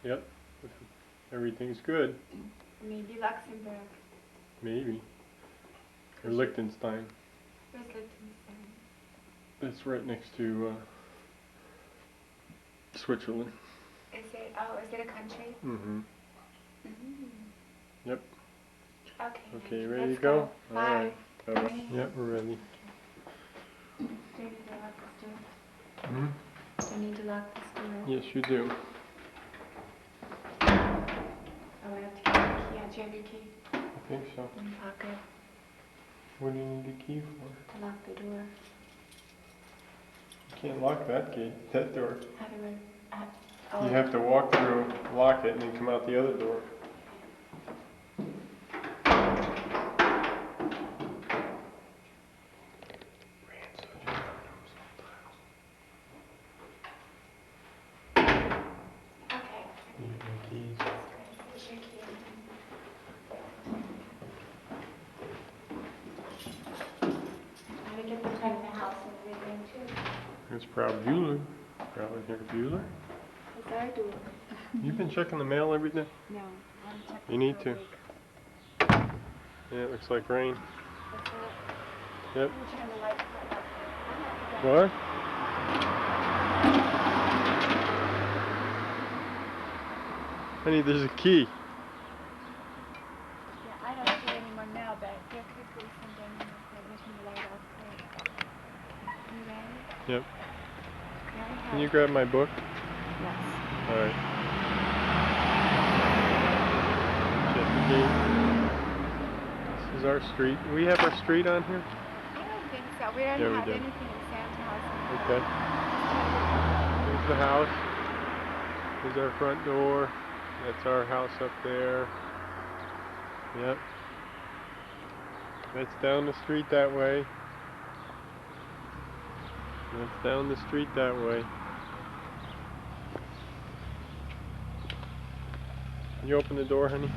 Yep. Everything's good. Maybe Luxembourg. Maybe. Or Liechtenstein. Where's Liechtenstein? That's right next to Switzerland. Is it? Oh, is it a country? Mm-hmm. Mm. Yep. Okay. Okay, ready let's to go? Bye. All right. Ready? Yep, we're ready. Do you need to lock this door? Hmm? Do you need to lock this door? Yes, you do. Oh, I have to get the key. Do you have your key? I think so. In the pocket. What do you need the key for? To lock the door. You can't lock that door. How do I? You have to walk through, lock it, and then come out the other door. Okay. You need my keys. Here's your key. I'm gonna get the check the house and everything too. It's Frau Bueller. Frau Herr Bueller. What's our door? You've been checking the mail every day? No, I'm checking. You need to. Yeah, it looks like rain. What's that? Yep. Let me turn the light up. What? Honey, there's a key. Yeah, I don't see anyone now, but there could be something if they turn the light off. You ready? Yep. Can you grab my book? Yes. All right. Check the gate. This is our street. We have our street on here? I don't think so. We don't have anything in Santa House. Okay. Here's the house. Here's our front door. That's our house up there. Yep. That's down the street that way. That's down the street that way. Can you open the door, honey?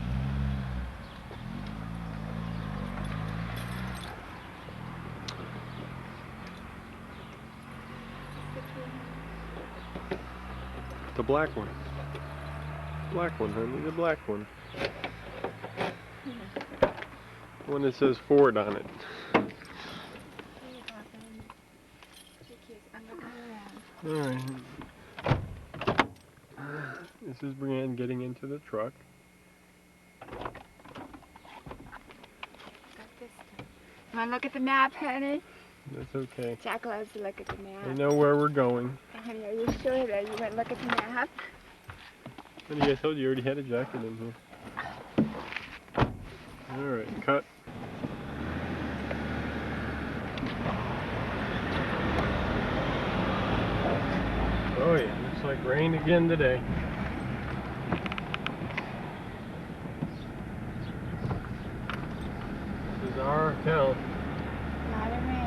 The black one. Black one, honey, the black one. The one that says Ford on it. Alright. This is Brienne getting into the truck. You want to look at the map, honey? That's okay. Jack loves to look at the map. I know where we're going. Honey, are you sure that you want to look at the map? Honey, I told you you already had a jacket in here. Alright, cut. Oh yeah, looks like rain again today. This is our town.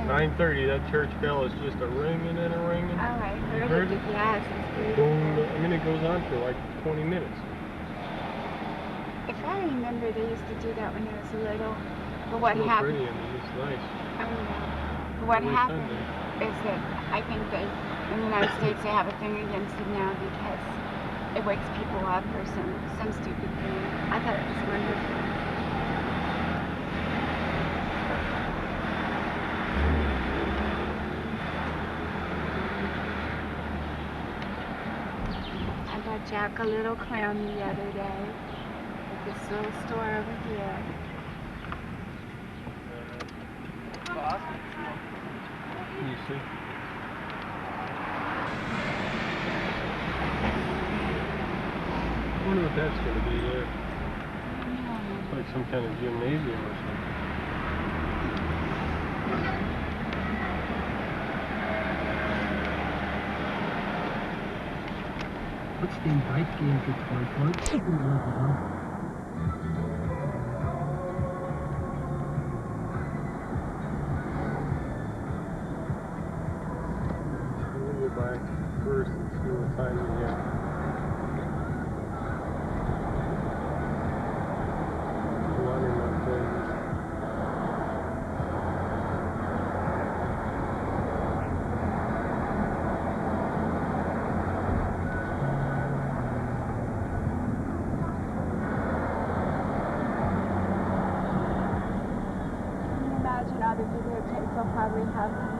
9:30, that church bell is just a ringing and a ringing. Oh, I You heard heard it. Yes, it's Boom. beautiful. I mean, it goes on for like 20 minutes. If I remember, they used to do that when I was little. But what It's so happened? pretty, I mean, it's nice. I don't know. But what Every happened Sunday. is that I think that in the United States they have a thing against it now because it wakes people up or some stupid thing. I thought it was wonderful. I bought Jack a little clown the other day at this little store over here. You see? I wonder what that's going to be there. Like some kind of gymnasium or something. Trotzdem weitgehend getreu folgt. We'll go back first and see what time we get. Laundromat closes. the videotapes will probably have them.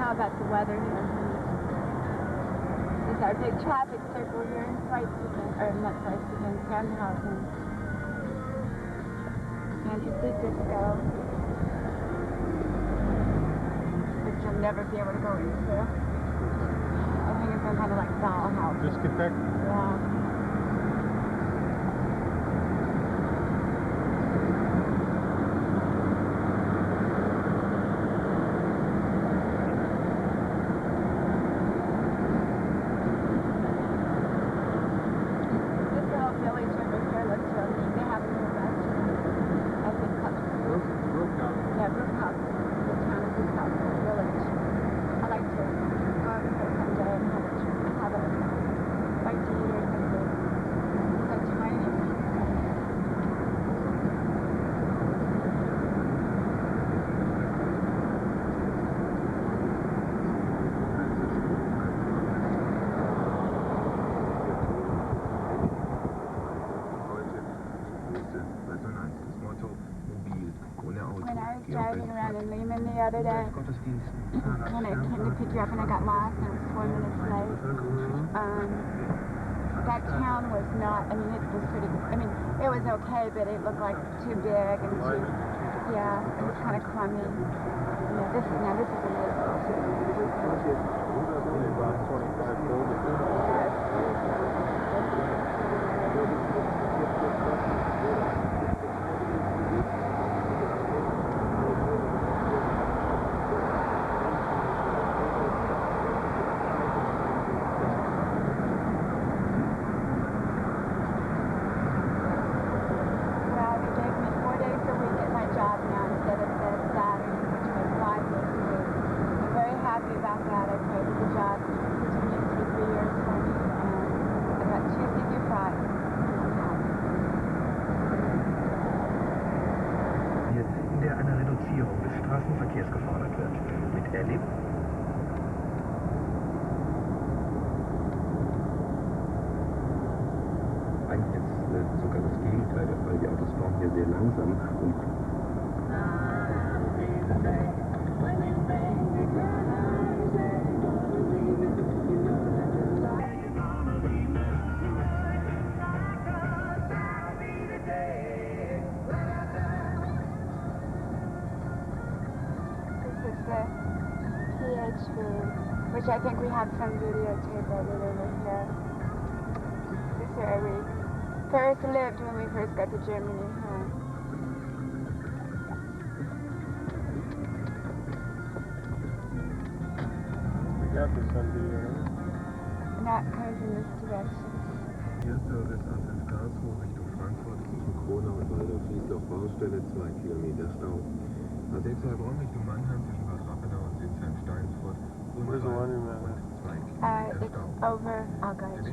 About the weather here. There's our big traffic circle here in Freisingen, or not Freisingen, Sandhausen. Fancy disco, which you'll never be able to go into. I think it's some kind of like dollhouse. Discotheque? Yeah. Driving around in Lehman the other day, and I came to pick you up and I got lost and I was 4 minutes late. That town was not, I mean, it was pretty, I mean, it was okay, but it looked like too big and too, yeah, it was kind of crummy. Yeah, this is a little About 25 buildings. Straßenverkehrs gefordert wird. Mit Erleben. Eigentlich ist sogar das Gegenteil der Fall. Die Autos fahren hier sehr langsam und which I think we have some videotape of it over here. This is where we first lived when we first got to Germany, huh? We got this on video, right? That comes in this direction. Hier Service Anfang Karlsruhe Richtung Frankfurt zwischen Krona und Walder Friesloch Baustelle 2 Kilometer Stau. A6 Heilbronn Richtung Mannheim zwischen Bad Rappenau und Sinsheim-Steinfurt. Where's the laundromat at? It's over. I'll go to it.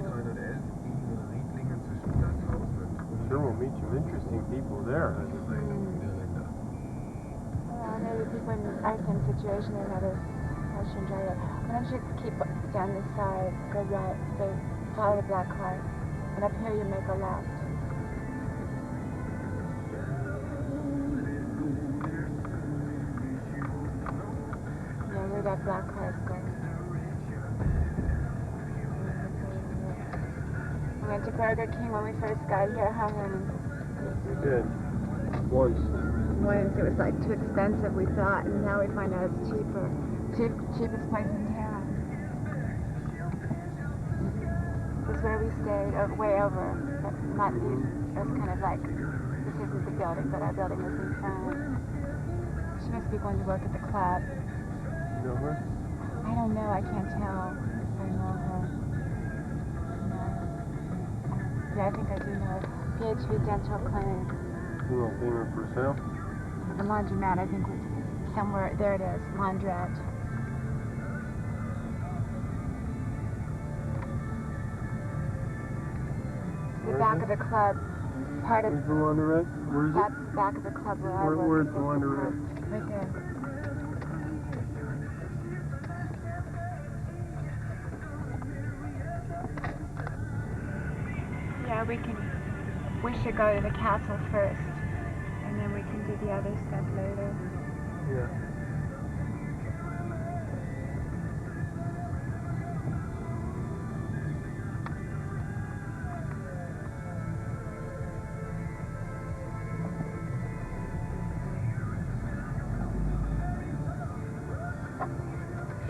Sure, we'll meet some interesting people there. Well, maybe people in our same situation in another Russian driver. Why don't you keep down this side, go right, stay, follow the black car, and up here you make a left. Yeah, where that black car is going. We went to Burger King when we first got here, huh, honey? We did. Once. Once it was like too expensive, we thought, and now we find out it's cheaper. Cheapest place in town. This is where we stayed, way over, but not these. It was kind of like the this isn't the building, but our building is in front. She must be going to work at the club. You know her? I don't know, I can't tell if I know her. No. Yeah, I think I do know her. PHV Dental Clinic. You want to her for sale? The laundromat, I think, was somewhere. There it is, laundrette. The back of the club. Part of. Where's the laundrette? Where is it? That's the back of the club where I work. Where's the laundrette? Right there. Yeah, we should go to the castle first, and then we can do the other stuff later. Yeah.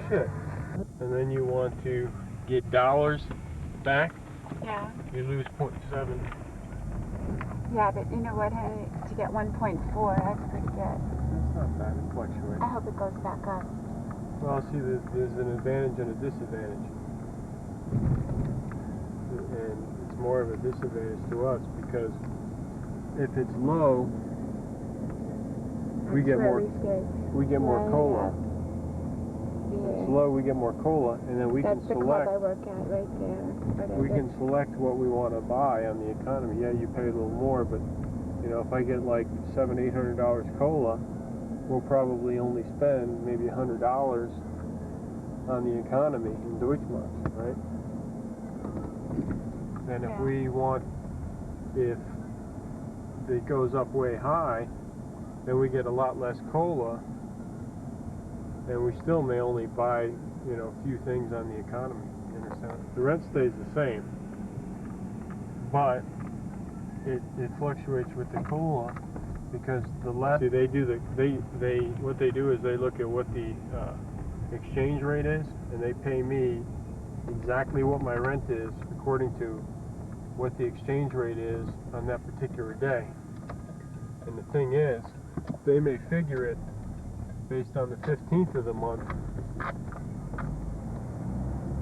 Shit. And then you want to get dollars back? Yeah. You lose 0.7. Yeah, but you know what, honey? To get 1.4, that's pretty good. That's not bad. It fluctuates. I hope it goes back up. Well, see, there's an advantage and a disadvantage. And it's more of a disadvantage to us because if it's low, we get more cola. If it's low, we get more cola, and then we That's can the select. club I work at right there. We can select what we want to buy on the economy. Yeah, you pay a little more, but you know, if I get like $700-800 cola, we'll probably only spend maybe $100 on the economy in Deutschmarks, right? And if we want, if it goes up way high, then we get a lot less cola, and we still may only buy, you know, a few things on the economy. You understand? The rent stays the same, but it fluctuates with the cola because the less they do what they do is they look at what the exchange rate is, and they pay me exactly what my rent is according to what the exchange rate is on that particular day. And the thing is, they may figure it based on the 15th of the month,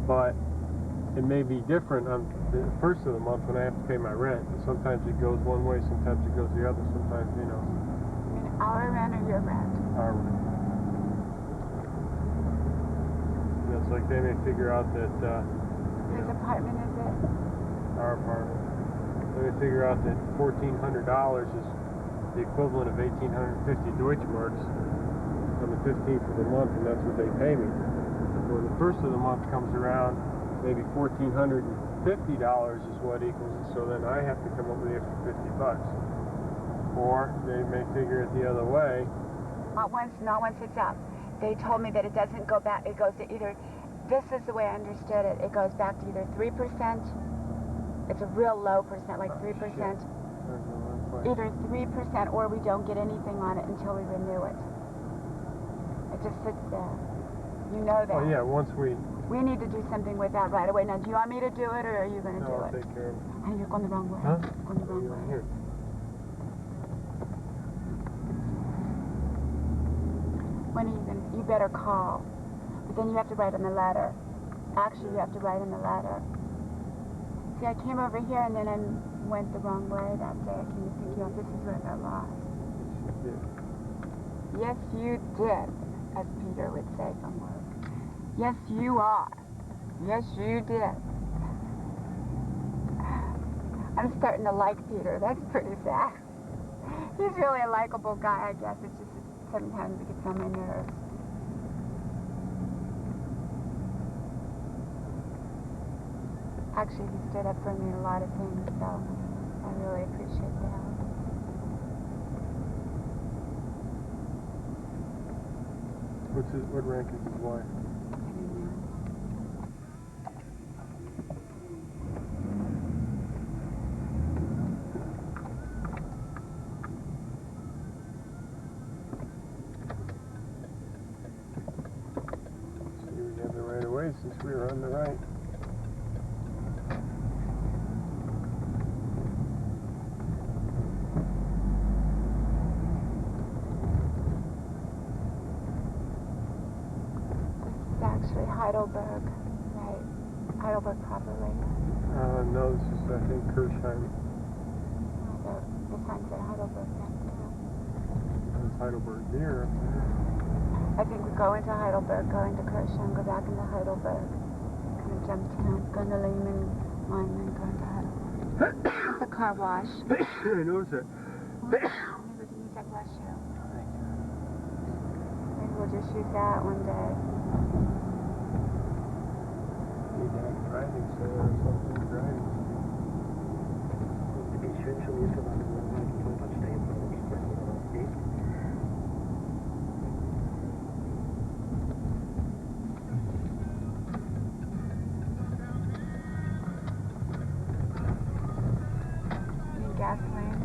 but it may be different on the first of the month when I have to pay my rent. And sometimes it goes one way, sometimes it goes the other, sometimes, you know. You mean our rent or your rent? Our rent. And it's like they may figure out that, Whose apartment is it? our apartment. They may figure out that $1,400 is the equivalent of 1,850 Deutschmarks on the 15th of the month, and that's what they pay me. When the first of the month comes around, maybe $1,450 is what equals it, so then I have to come up with the extra $50. Or they may figure it the other way. Not once it's up. They told me that it doesn't go back, it goes to either, this is the way I understood it, it goes back to either 3%, it's a real low percent, like 3%, either 3% or we don't get anything on it until we renew it. It just sits there. You know that. Oh yeah, once we need to do something with that right away. Now, do you want me to do it, or are you going to do I'll it? take care of it. Hey, you're going the wrong way. Huh? You're going the wrong way. Here. When are you going to? You better call. But then you have to write in the letter. Actually, you have to write in the letter. See, I came over here and then I went the wrong way that day. I came to pick you up. This is where I got lost. Yes, you did, as Peter would say from work. Yes, you are. Yes, you did. I'm starting to like Peter. That's pretty sad. He's really a likable guy, I guess. It's just sometimes it gets on my nerves. Actually, he stood up for me in a lot of things, so I really appreciate that. What rank is his wife? I don't know. See, we have the right of way since we were on the right. Heidelberg, right? Heidelberg properly. No, this is, I think, Kirchheim. The sign said Heidelberg then too. That's Heidelberg here. Up there. I think we go into Heidelberg, go into Kirchheim, go back into Heidelberg, kind of jump town, go into Lehman, line, then go into Heidelberg. The car wash. I noticed it. Maybe we can use that, bless you. Maybe we'll just use that one day. Need to have a driving center or something, driving. Die schwedische Reeverbahn in Heidelberg stehen, weil ich weiß nicht, was das geht. Need gasoline?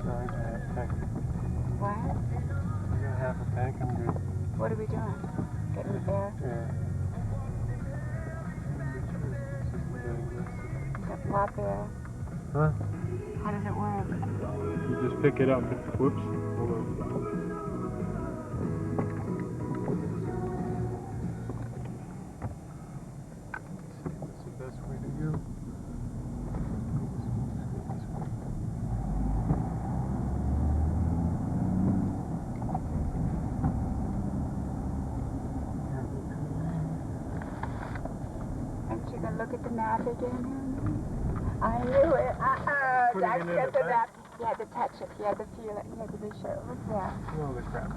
No, I got half a tank. What? I got half a tank, I'm good. What are we doing? Getting air? Yeah. Get flop air? Huh? How does it work? You just pick it up. Whoops. Hold on. What's the best way to go? Aren't you gonna look at the map again, honey? I knew it. Putting That's it in just the the map. back. You had to touch it. You had to feel it. You had to be sure it was there. Oh, the crap.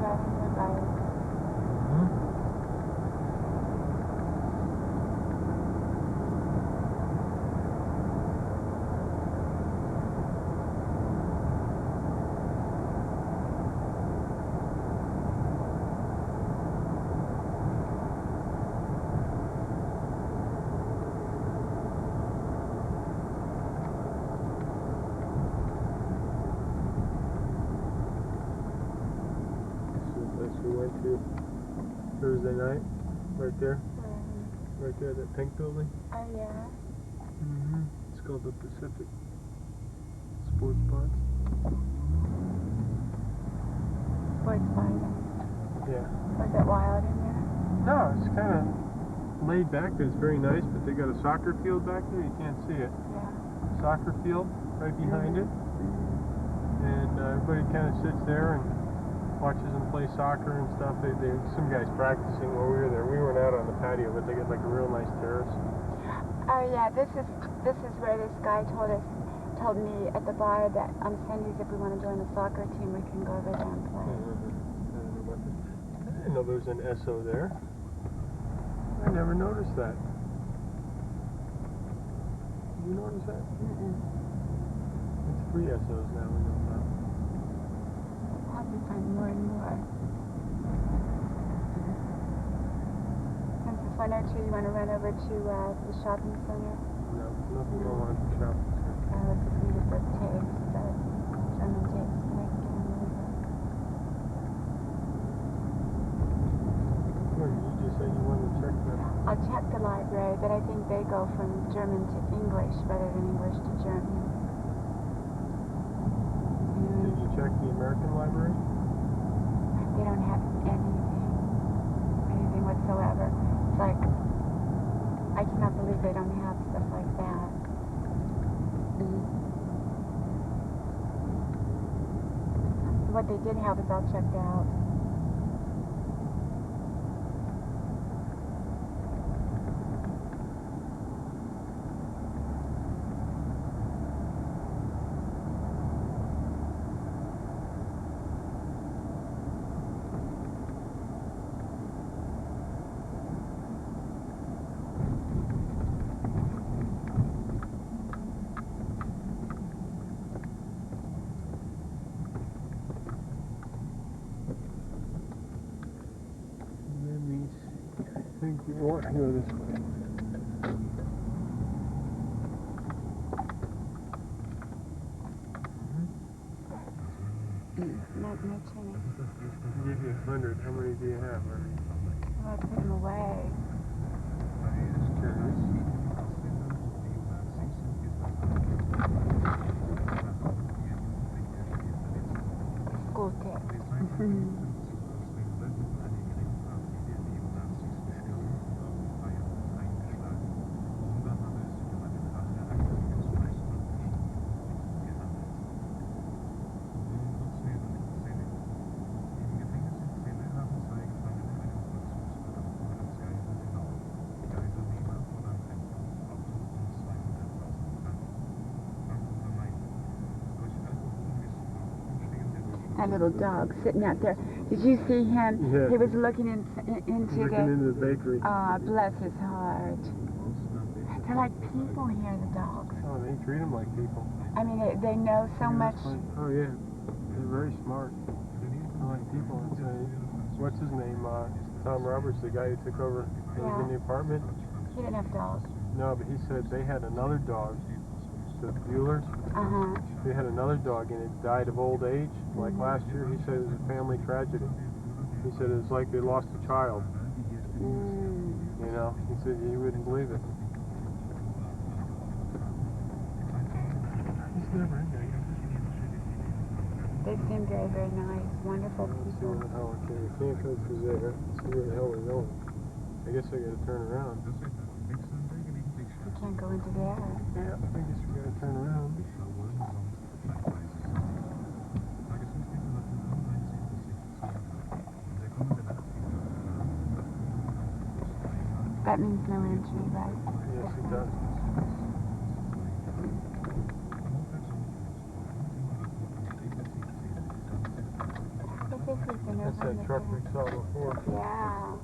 Riding your bike. We went to Thursday night, right there, that pink building. Oh, yeah. It's called the Pacific Sports Spots. Sports fighting. Yeah. Was it wild in there? No, it's kind of laid back. It's very nice, but they got a soccer field back there. You can't see it. Yeah. Soccer field right behind it, and everybody kind of sits there and watches them play soccer and stuff. Some guys practicing while we were there. We weren't out on the patio, but they got like a real nice terrace. Oh yeah, this is where this guy told me at the bar that on Sundays if we want to join a soccer team we can go over there and play. I didn't know there was an SO there. I never noticed that. Did you notice that? It's 3 SOs now, we know about. Probably find more and more. Since it's 102, you want to run over to the shopping center? No, nothing going on at the shopping center. Let's just read the tapes, the German tapes, and I can get them over. Well, you just said you wanted to check that. I'll check the library, but I think they go from German to English rather than English to German. Did you check the American library? They don't have anything whatsoever. It's like, I cannot believe they don't have stuff like that. What they did have is all checked out. I think you want to go this way. Mitching. I'll give you 100. How many do you have, Ernie? I'll put them away. Just curious. School tip. That little dog sitting out there. Did you see him? Yeah. He was looking into Looking the. into the bakery. Bless his heart. They're like people here, the dogs. Oh, they treat them like people. I mean, they know so much. Oh, yeah. They're very smart. They're like people. It's what's his name? Tom Roberts, the guy who took over in the apartment. He didn't have dogs. No, but he said they had another dog. The Buellers. They had another dog and it died of old age. Like last year, he said it was a family tragedy. He said it was like they lost a child. You know, he said you wouldn't believe it. He's never in there. They seem very, very nice, wonderful Let's see people. where the hell we can't go through there. Let's see where the hell we're going. I guess I gotta turn around. You can't go into there. Yeah, I guess we gotta turn around. That means no entry, right? Yes, it does. That's that truck we saw before. Yeah.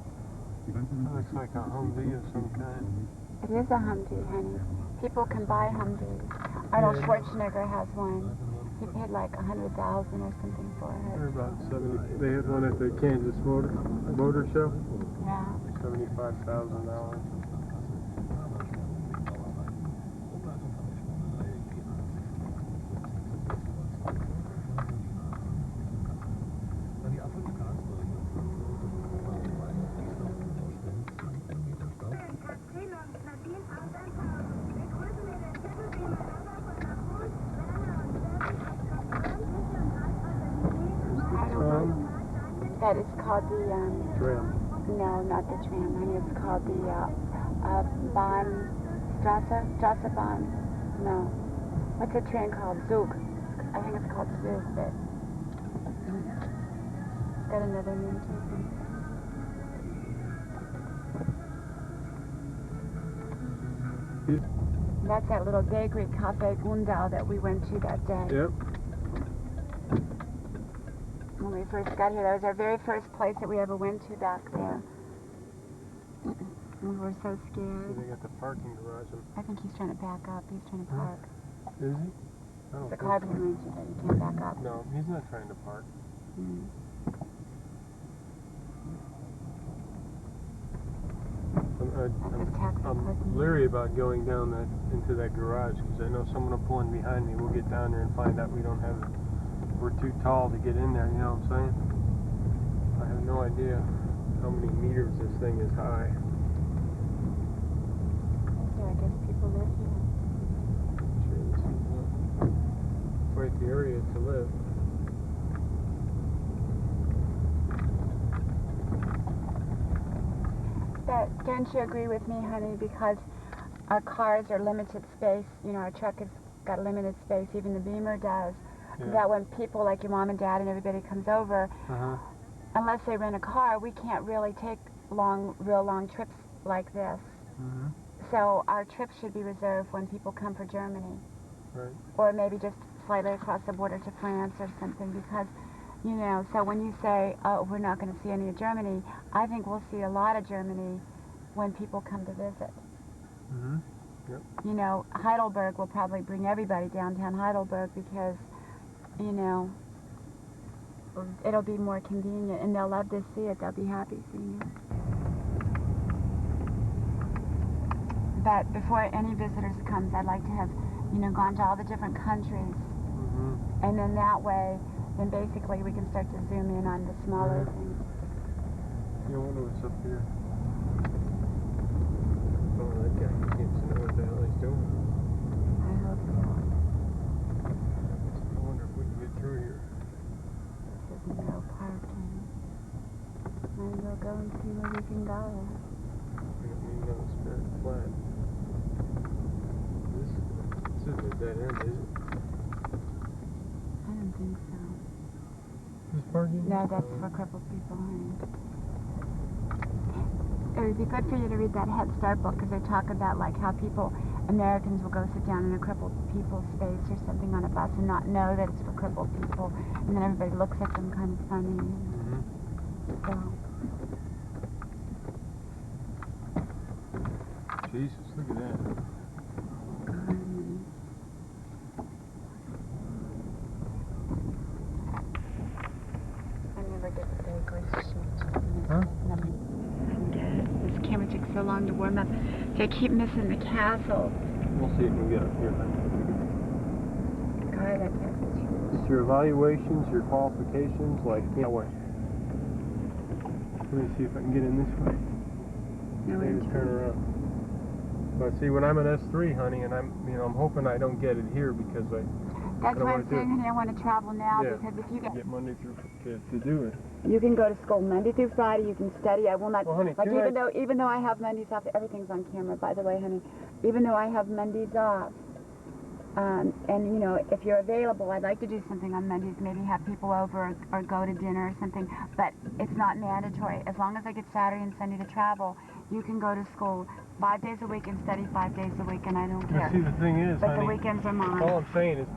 It looks like a Humvee of some kind. It is a Humvee, honey. People can buy Humvees. Arnold Yeah. Schwarzenegger has one. He paid like $100,000 or something for They're it. about 70. They had one at the Kansas Motor Show. Yeah. $75,000. That is called the, Tram. no, not the tram, honey. It's called the, Straßenbahn? No. What's a train called? Zug. I think it's called Zug, but it's got another name too. That's that little bakery, Cafe Gundal, that we went to that day. Yep. When we first got here, that was our very first place that we ever went to back there. We were so So scared. they got the parking garage. I think he's trying to back up. He's trying to park. Is he? I don't The think car so. behind you, but you can't back up. No, he's not trying to park. Mm. I'm leery about going down into that garage because I know someone will pull in behind me. We'll get down there and find out we're too tall to get in there. You know what I'm saying? I have no idea how many meters this thing is high. Yeah, I guess people live here. Sure, this is quite the area to live. But don't you agree with me, honey? Because our cars are limited space. You know, our truck has got limited space. Even the Beamer does. Yeah. That when people like your mom and dad and everybody comes over, Uh-huh. unless they rent a car, we can't really take real long trips like this. Mm-hmm. So our trips should be reserved when people come for Germany. Right. Or maybe just slightly across the border to France or something, because, you know, so when you say, oh, we're not going to see any of Germany, I think we'll see a lot of Germany when people come to visit. Mm-hmm. Yep. You know, Heidelberg will probably bring everybody downtown Heidelberg because, you know, it'll be more convenient and they'll love to see it. They'll be happy seeing it. But before any visitors comes, I'd like to have, you know, gone to all the different countries. Mm-hmm. And then that way, then basically we can start to zoom in on the smaller things. You wonder what's up here. Oh, that guy seems to know what the hell he's doing. I hope so. I wonder if we can get through here. This is no parking. Might as well go and see where we can go. We don't need another spare flat. This isn't a dead end, is it? I don't think so. This parking? No, that's for crippled people, honey. It would be good for you to read that Head Start book because they talk about like how Americans will go sit down in a crippled people's space or something on a bus and not know that it's for crippled people, and then everybody looks at them kind of funny. Mm-hmm. So. Jesus, look at that. I never get the bakery sheet. Huh? This camera took so long to warm up. I keep missing the castle. We'll see if we can get up here. God, that castle's huge. It's your evaluations, your qualifications, like that way. Let me see if I can get in this way. No, Maybe turn around. But see, when I'm an S3, honey, and I'm hoping I don't get it here because That's don't why wanna I'm do saying, it. honey, I want to travel now Yeah. because if you get Monday through to do it. you can go to school Monday through Friday, you can study. I will not, Well, honey, like two even though I have Mondays off, everything's on camera, by the way, honey. Even though I have Mondays off, and you know, if you're available, I'd like to do something on Mondays, maybe have people over or go to dinner or something, but it's not mandatory. As long as I get Saturday and Sunday to travel, you can go to school 5 days a week and study 5 days a week, and I don't care. See, the thing is, But honey, the weekends are mine. all I'm saying is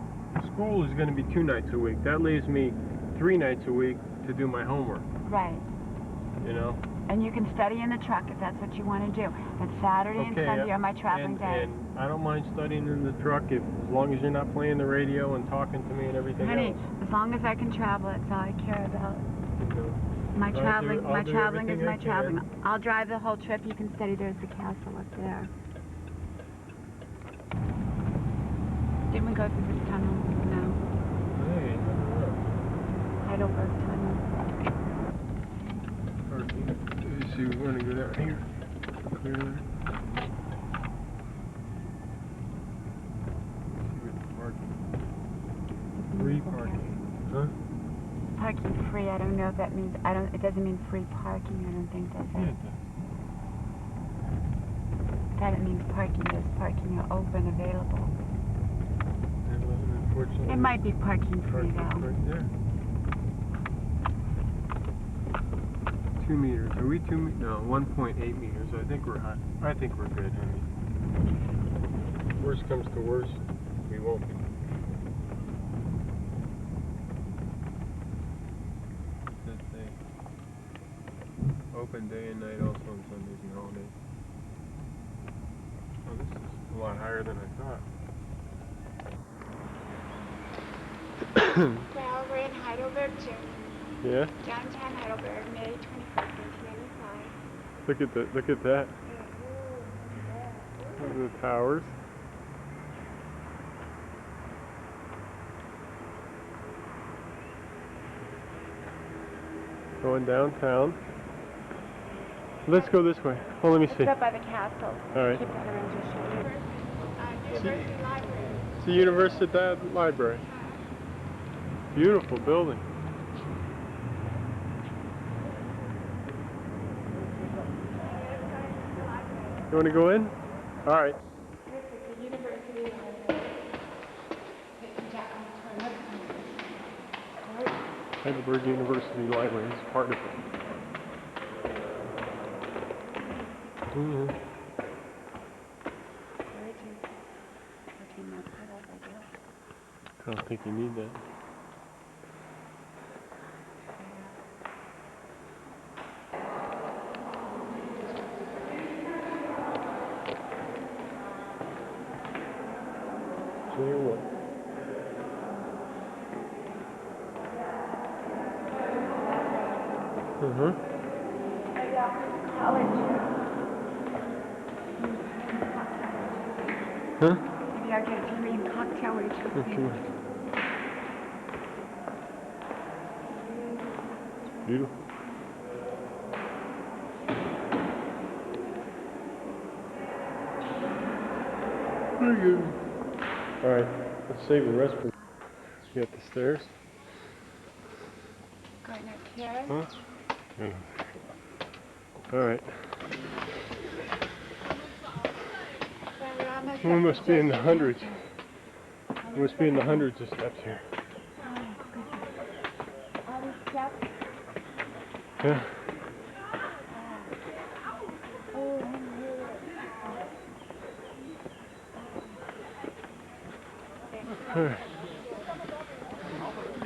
school is going to be 2 nights a week. That leaves me 3 nights a week to do my homework, Right. you know? And you can study in the truck if that's what you want to do. But Saturday and Sunday are my traveling days. And I don't mind studying in the truck as long as you're not playing the radio and talking to me and everything Honey, else. as long as I can travel, that's all I care about. You know? My I'll do traveling is everything my I can. traveling. I'll drive the whole trip. You can study. There's the castle up there. Didn't we go through this tunnel? No. Hey, Heidelberg tunnel. let's see, we're going to go down here. Clear there. Free parking. Huh? Parking free. I don't know if that means. It doesn't mean free parking. I don't think does Yeah, it? it does. That it means parking. There's parking open available. Unfortunately, It might be parking free though. right there. 2 meters. Are we 2 meters? No, 1.8 meters. I think we're high. I think we're good, honey. Worst comes to worst, we won't be. That thing. Open day and night, also on Sundays and holidays. Oh, this is a lot higher than I thought. Well, we're in Heidelberg, Germany. Yeah? Downtown Heidelberg, May 25th, 1995. Look at that. Look at that. Look at the towers. Going downtown. Let's go this way. Oh, let me see. It's up by the castle. All right. Keep the head around your shoulder. University Library. It's the Universidad Library. Beautiful building. You want to go in? All right. This is the University Library. Heidelberg University Library is part of it. I don't think you need that. Tell you what. Huh? Maybe I'll get a Korean cocktail or something. Okay. Beautiful. Very good. Alright, let's save the rest for you at the stairs. Going up here. Huh? Yeah. Alright. We must be in the hundreds. We must be in the hundreds of steps here. All these steps. Yeah. Alright.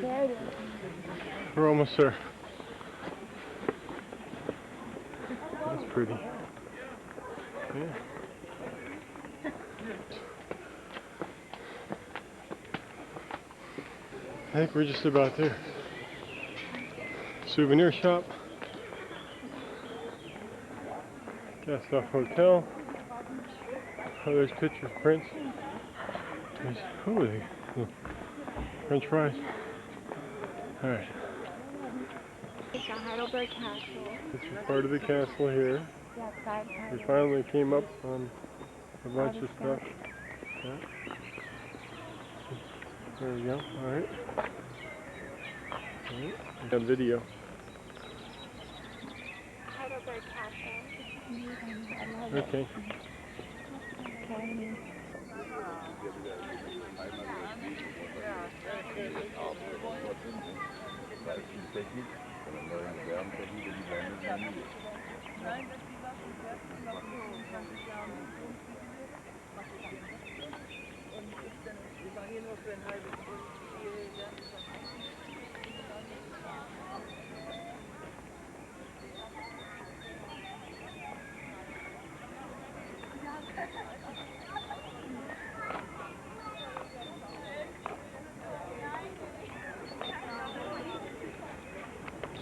There it is. We're almost there. That's pretty. Yeah. I think we're just about there. Souvenir shop. Cast off hotel. Oh, there's pictures, prints. There's, holy, French fries. Alright. It's the Heidelberg Castle. This is part of the castle here. Yeah, side part. We finally came up on a bunch of stuff. Yeah. There we go. Alright. Alright. We got video. Heidelberg Castle. Okay. Okay.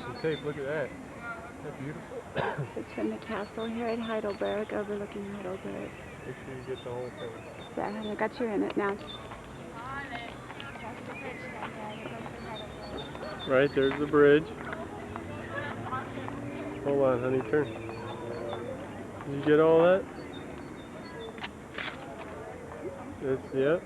Some tape, look at that. That's beautiful. It's from the castle here at Heidelberg, overlooking Heidelberg. Make sure you get the whole thing. So I got you in it now. Right, there's the bridge. Hold on, honey, turn. Did you get all that? It's, yep.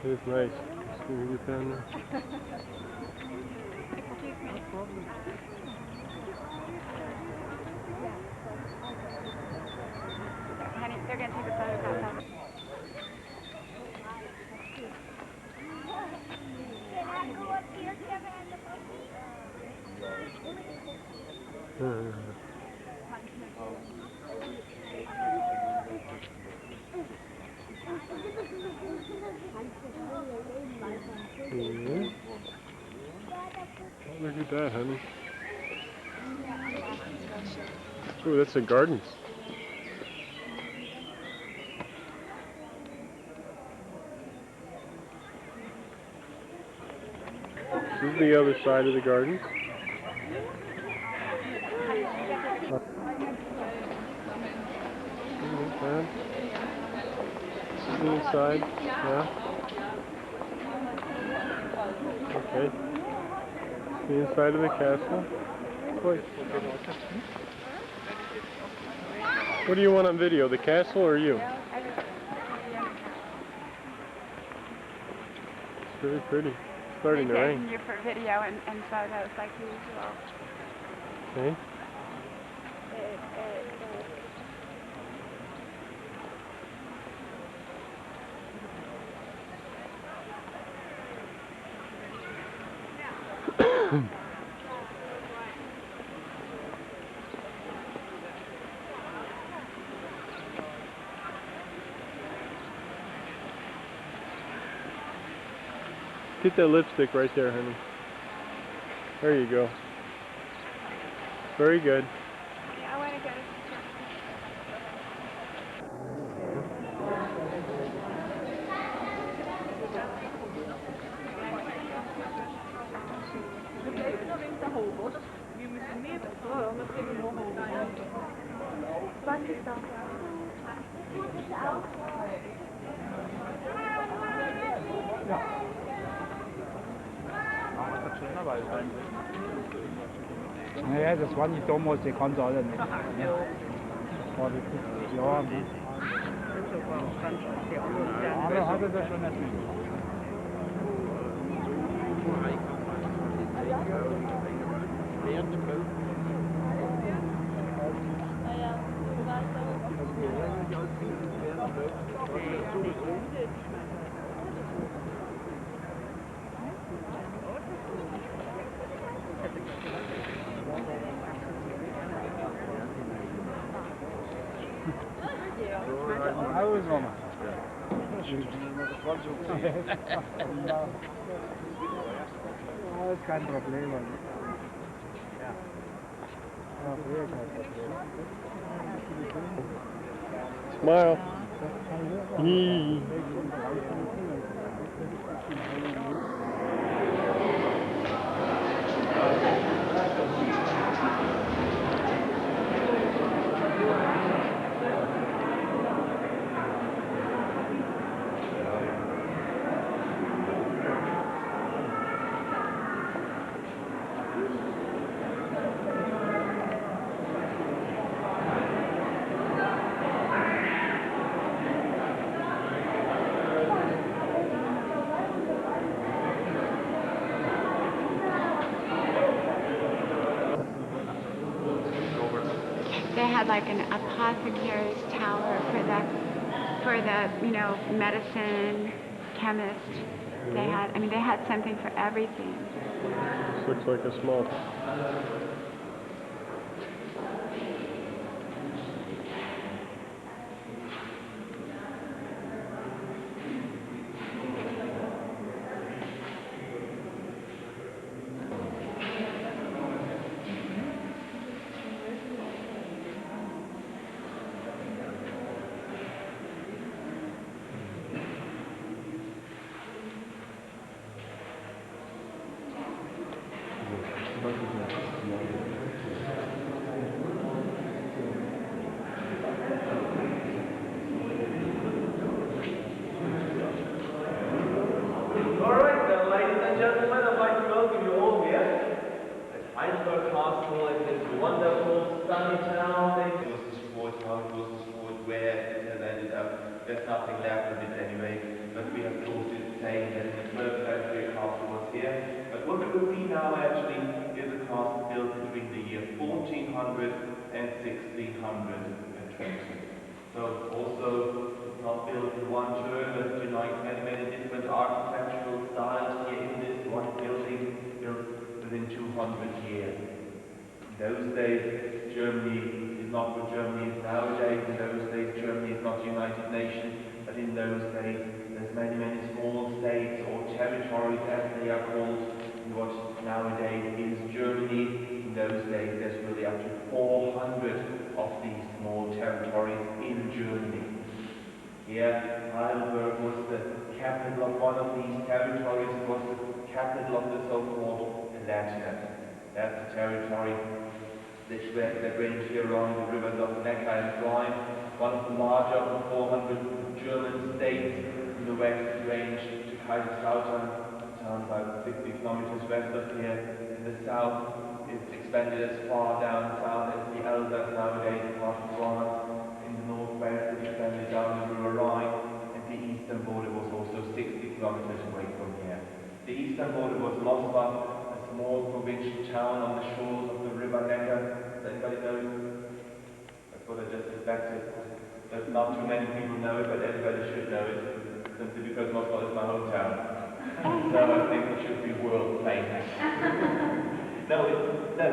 It's nice. Can we get down there? Honey, they're going to take a photograph of it. Yeah. Look at that, honey. Oh, that's the gardens. This is the other side of the garden. This is the inside. Yeah. Okay. The inside of the castle. Wait. What do you want on video? The castle or you? It's really pretty. It's starting to rain. You for video and photos like usual. Okay. Get that lipstick right there, honey. There you go. Very good. Yeah, I want to go to Naja, das war nicht damals, die kannte alle nicht. Ja. War die 50 Jahre. Ne? Aber hatte das schon nicht mehr. Das ist kein Problem. Smile. They had like an apothecary's tower for the medicine, chemist. They had something for everything. This looks like a small. Alright then, ladies and gentlemen, I'd like to welcome you all here at Heidelberg Castle in this wonderful sunny town. It was destroyed, how it was destroyed, where it has ended up. There's nothing left of it anyway, but we have closed it saying that the 12th century castle was here. But what it will be now actually is a castle built between the year 1400 and 1620. So also not built in one turn, but unites many different architectural styles here in this one building, built within 200 years. In those days, Germany is not what Germany is nowadays. In those days, Germany is not the United Nations, but in those days, there's many small states or territories, as they are called, in what nowadays is Germany. In those days, there's really up to 400 of these small territories in Germany. Here, Heidelberg was the capital of one of these territories. It was the capital of the so-called Palatinate. That's the territory that ranged here along the rivers of Neckar and Rhine. One of the larger of the 400 German states. In the west, it ranged to Kaiserslautern, a town about 60 kilometers west of here. In the south, it's expanded as far down south as the Elsass nowadays, part of France. In the northwest, it expanded down the River Rhine, and the eastern border was also 60 kilometers away from here. The eastern border was Mosbach, a small provincial town on the shores of the River Neckar. Does anybody know it? That's what I just expected. But not too many people know it, but everybody should know it, simply because Mosbach is my hometown. So I think it should be world famous. No,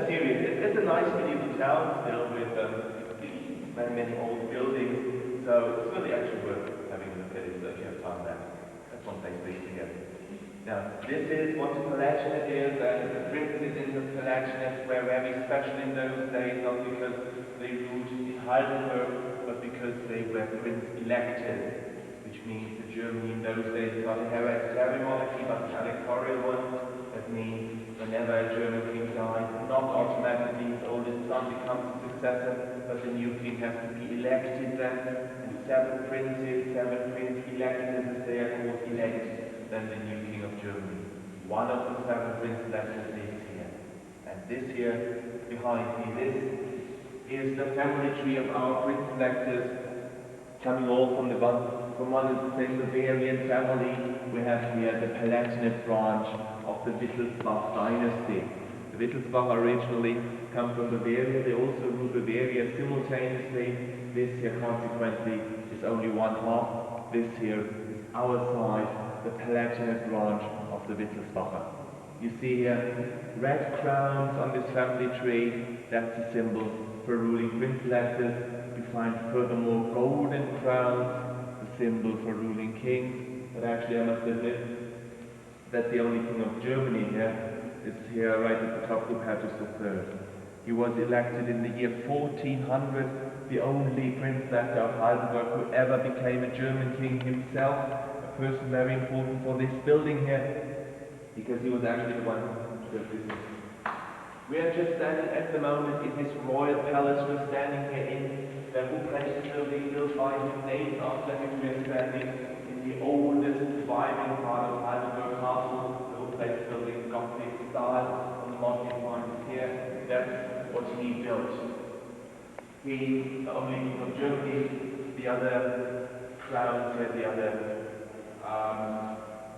serious. It's a nice medieval town still with many old buildings. So it's really actually worth having a look at it if you have time there. That's one place to be together. Now, this is what the Palatinate is, and the princes in the Palatinate were very special in those days, not because they ruled in Heidelberg, but because they were prince-elected, which means that Germany in those days is not a hereditary monarchy, but an electoral one. That means whenever a German king dies, not automatically his oldest son becomes the successor, but the new king has to be elected then, and seven prince elected, as they are called, elect then the new king of Germany. One of the 7 prince-electors lives here. And this here, behind me, this is the family tree of our prince-electors, coming all from one of the same Bavarian family. We have here the Palatinate branch of the Wittelsbach dynasty. The Wittelsbach originally come from Bavaria. They also ruled Bavaria simultaneously. This here, consequently, is only one half. This here is our side, the Palatinate branch of the Wittelsbacher. You see here red crowns on this family tree. That's a symbol for ruling prince-electors. We find furthermore golden crowns, the symbol for ruling kings. But actually I must admit that the only king of Germany here is here right at the top, Hubertus III. He was elected in the year 1400, the only prince-elector of Heidelberg who ever became a German king himself, a person very important for this building here, because he was actually the one who built this. We are just standing at the moment in his royal palace. We're standing here in the Hubertus building built by him days after him. We are standing in the oldest surviving part of Heidelberg Castle, the Hubertus building, Gothic style, on the modern point here. That's what he built. He, the only king of Germany, the other crowns here, the other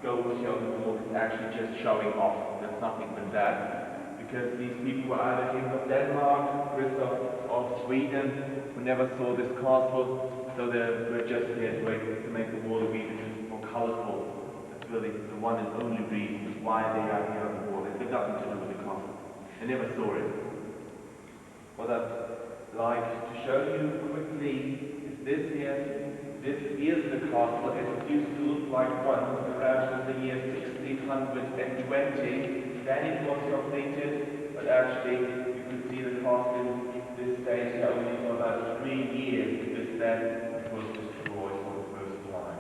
gold here on the wall is actually just showing off. There's nothing but that. Because these people were either kings of Denmark, Christoph of Sweden, who never saw this castle, so they were just here to make the wall a bit more colorful. That's really the one and only reason why they are here on the wall. It had nothing to do with the castle. They never saw it. What I'd like to show you quickly is this here. This is the castle as it used to look like once around the year 1620. Then it was completed, but actually you could see the castle in this stage only for about 3 years, because then it was destroyed for the first time.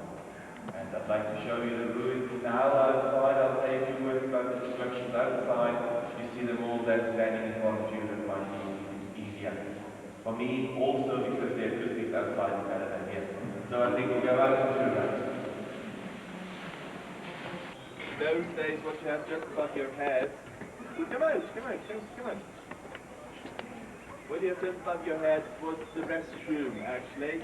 And I'd like to show you the ruins now outside. I'll say a few words about the destructions outside. You see them all there standing in front of you. That might be easier. For me also, because the acoustics outside is better than here. So I think we'll go out and do that. Those days, what you have just above your head. Come out. What you have just above your head was the restroom, actually.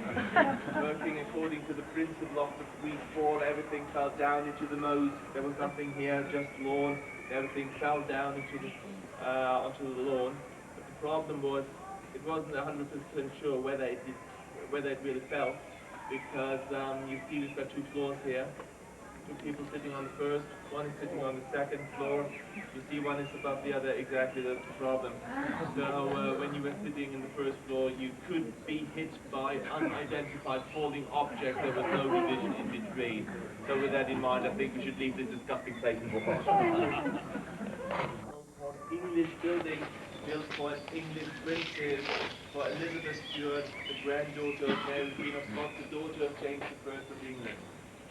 Working according to the principle of the free fall, everything fell down into the moat. There was nothing here, just lawn. Everything fell down into the, onto the lawn. But the problem was, it wasn't 100% sure whether it really fell, because you see we've got 2 floors here. 2 people sitting on the first, one is sitting on the second floor. You see one is above the other, exactly that's the problem. So when you were sitting in the first floor, you could be hit by unidentified falling objects. There was no division in between. So with that in mind, I think we should leave this disgusting place in profession. English building built for an English princess, for Elizabeth Stuart, the granddaughter of Mary Queen of Scots, the daughter of James I of England.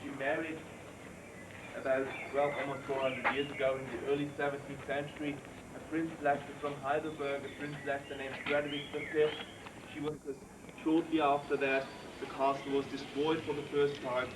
She married about, well, almost 400 years ago in the early 17th century, a prince-elector from Heidelberg, a prince-elector named Frederick V. She was, because shortly after that, the castle was destroyed for the first time.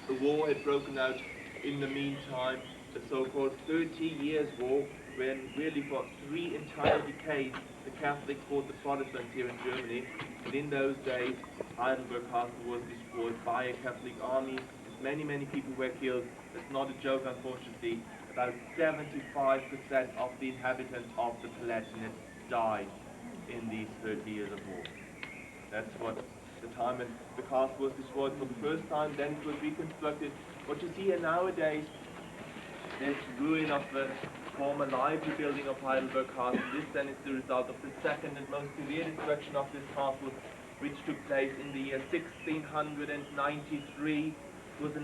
The war had broken out in the meantime, the so-called 30 Years' War, when really for 3 entire decades the Catholics fought the Protestants here in Germany, and in those days Heidelberg Castle was destroyed by a Catholic army. Many people were killed. That's not a joke, unfortunately. About 75% of the inhabitants of the Palatinate died in these 30 years of war. That's what the time when the castle was destroyed for the first time, then it was reconstructed. What you see here nowadays, this ruin of the former library building of Heidelberg Castle. This then is the result of the second and most severe destruction of this castle, which took place in the year 1693. It was